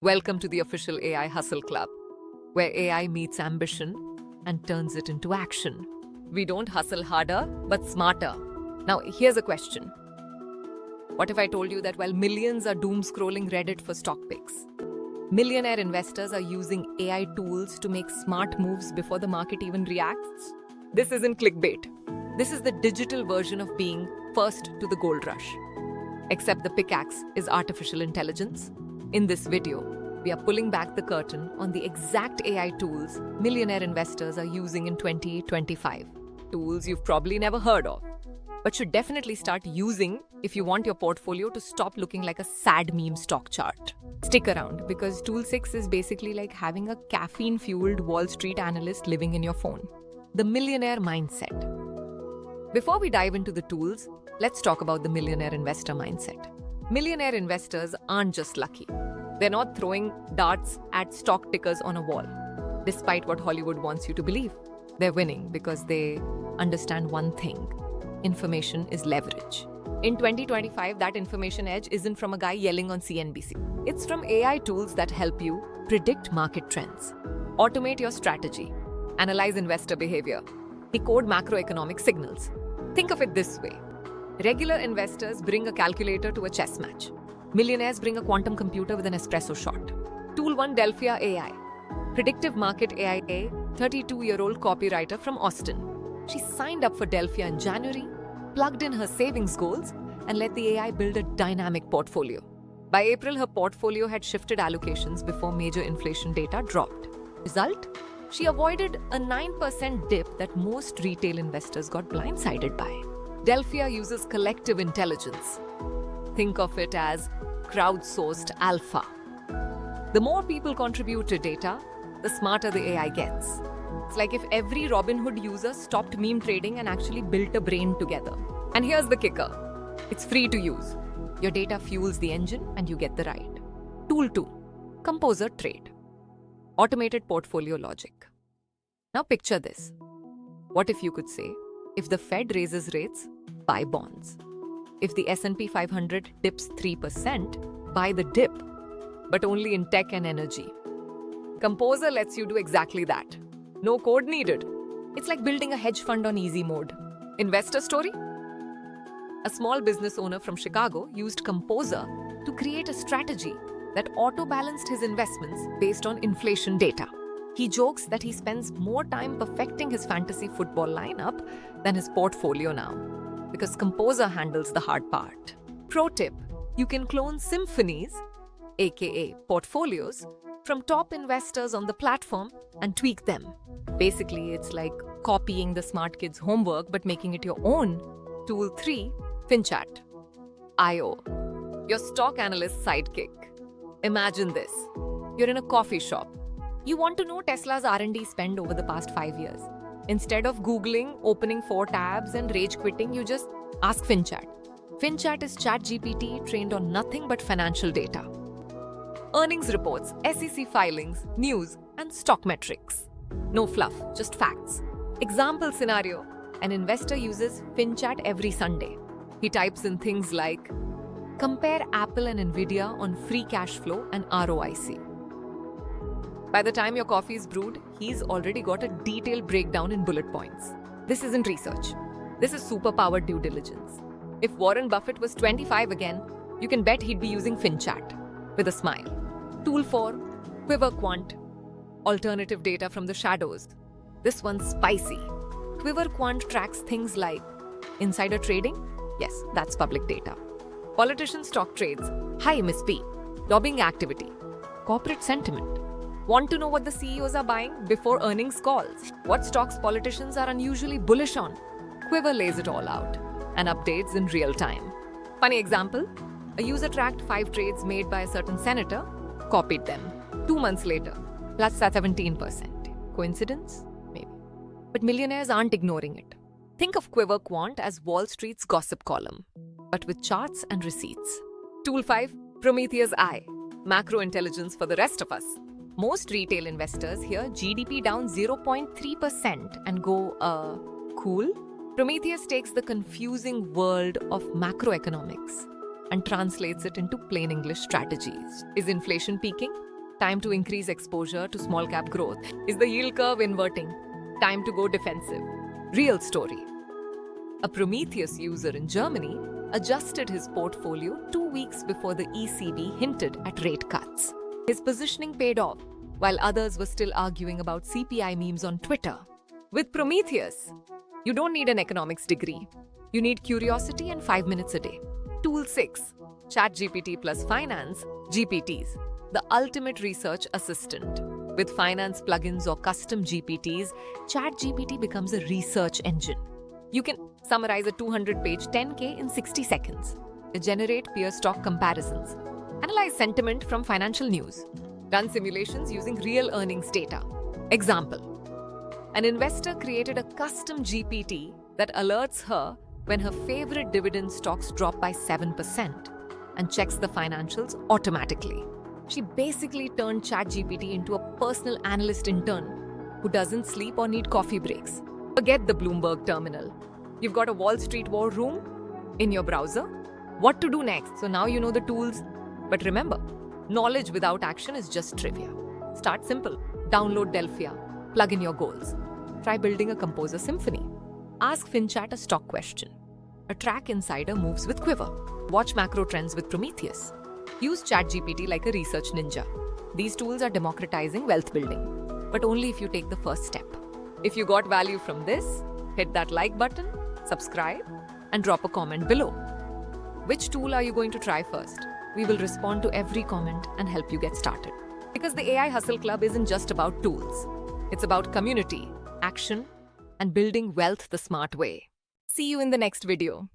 Welcome to the official AI Hustle Club, where AI meets ambition and turns it into action. We don't hustle harder, but smarter. Now, here's a question. What if I told you that while millions are doom scrolling Reddit for stock picks, millionaire investors are using AI tools to make smart moves before the market even reacts? This isn't clickbait. This is the digital version of being first to the gold rush. Except the pickaxe is artificial intelligence. In this video, we are pulling back the curtain on the exact AI tools millionaire investors are using in 2025. Tools you've probably never heard of, but should definitely start using if you want your portfolio to stop looking like a sad meme stock chart. Stick around, because Tool 6 is basically like having a caffeine-fueled Wall Street analyst living in your phone. The millionaire mindset. Before we dive into the tools, let's talk about the millionaire investor mindset. Millionaire investors aren't just lucky. They're not throwing darts at stock tickers on a wall, despite what Hollywood wants you to believe. They're winning because they understand one thing: information is leverage. In 2025, that information edge isn't from a guy yelling on CNBC. It's from AI tools that help you predict market trends, automate your strategy, analyze investor behavior, decode macroeconomic signals. Think of it this way. Regular investors bring a calculator to a chess match. Millionaires bring a quantum computer with an espresso shot. Tool 1 Delphia.ai. Predictive market AI, 32-year-old copywriter from Austin. She signed up for Delphia in January, plugged in her savings goals, and let the AI build a dynamic portfolio. By April, her portfolio had shifted allocations before major inflation data dropped. Result? She avoided a 9% dip that most retail investors got blindsided by. Delphia uses collective intelligence. Think of it as crowdsourced alpha. The more people contribute to data, the smarter the AI gets. It's like if every Robinhood user stopped meme trading and actually built a brain together. And here's the kicker. It's free to use. Your data fuels the engine and you get the ride. Tool 2. Composer.trade. Automated portfolio logic. Now picture this. What if you could say, if the Fed raises rates, buy bonds. If the S&P 500 dips 3%, buy the dip, but only in tech and energy. Composer lets you do exactly that. No code needed. It's like building a hedge fund on easy mode. Investor story? A small business owner from Chicago used Composer to create a strategy that auto-balanced his investments based on inflation data. He jokes that he spends more time perfecting his fantasy football lineup than his portfolio now, because Composer handles the hard part. Pro tip: you can clone symphonies, aka portfolios, from top investors on the platform and tweak them. Basically, it's like copying the smart kids' homework but making it your own. Tool 3, Chat.io. Your stock analyst sidekick. Imagine this. You're in a coffee shop. You want to know Tesla's R&D spend over the past 5 years. Instead of Googling, opening 4 tabs and rage quitting, you just ask FinChat. FinChat is ChatGPT trained on nothing but financial data. Earnings reports, SEC filings, news, and stock metrics. No fluff, just facts. Example scenario: an investor uses FinChat every Sunday. He types in things like, compare Apple and Nvidia on free cash flow and ROIC. By the time your coffee is brewed, he's already got a detailed breakdown in bullet points. This isn't research. This is superpowered due diligence. If Warren Buffett was 25 again, you can bet he'd be using FinChat with a smile. Tool 4, QuiverQuant. Alternative data from the shadows. This one's spicy. QuiverQuant tracks things like insider trading. Yes, that's public data. Politician stock trades. Hi, Miss P. Lobbying activity. Corporate sentiment. Want to know what the CEOs are buying before earnings calls? What stocks politicians are unusually bullish on? Quiver lays it all out and updates in real time. Funny example, a user tracked 5 trades made by a certain senator, copied them. 2 months later, plus 17%. Coincidence? Maybe. But millionaires aren't ignoring it. Think of QuiverQuant as Wall Street's gossip column, but with charts and receipts. Tool 5, Prometheus.ai. Macro intelligence for the rest of us. Most retail investors hear GDP down 0.3% and go, cool? Prometheus takes the confusing world of macroeconomics and translates it into plain English strategies. Is inflation peaking? Time to increase exposure to small cap growth. Is the yield curve inverting? Time to go defensive. Real story. A Prometheus user in Germany adjusted his portfolio 2 weeks before the ECB hinted at rate cuts. His positioning paid off, while others were still arguing about CPI memes on Twitter. With Prometheus, you don't need an economics degree. You need curiosity and 5 minutes a day. Tool 6. ChatGPT plus Finance, GPTs, the ultimate research assistant. With finance plugins or custom GPTs, ChatGPT becomes a research engine. You can summarize a 200-page 10K in 60 seconds, generate peer stock comparisons, analyze sentiment from financial news, run simulations using real earnings data. Example: an investor created a custom GPT that alerts her when her favorite dividend stocks drop by 7% and checks the financials automatically. She basically turned ChatGPT into a personal analyst intern who doesn't sleep or need coffee breaks. Forget the Bloomberg Terminal. You've got a Wall Street war room in your browser. What to do next? So now you know the tools. But remember, knowledge without action is just trivia. Start simple. Download Delphia. Plug in your goals. Try building a Composer symphony. Ask FinChat a stock question. A track insider moves with Quiver. Watch macro trends with Prometheus. Use ChatGPT like a research ninja. These tools are democratizing wealth building, but only if you take the first step. If you got value from this, hit that like button, subscribe, and drop a comment below. Which tool are you going to try first? We will respond to every comment and help you get started. Because the AI Hustle Club isn't just about tools. It's about community, action, and building wealth the smart way. See you in the next video.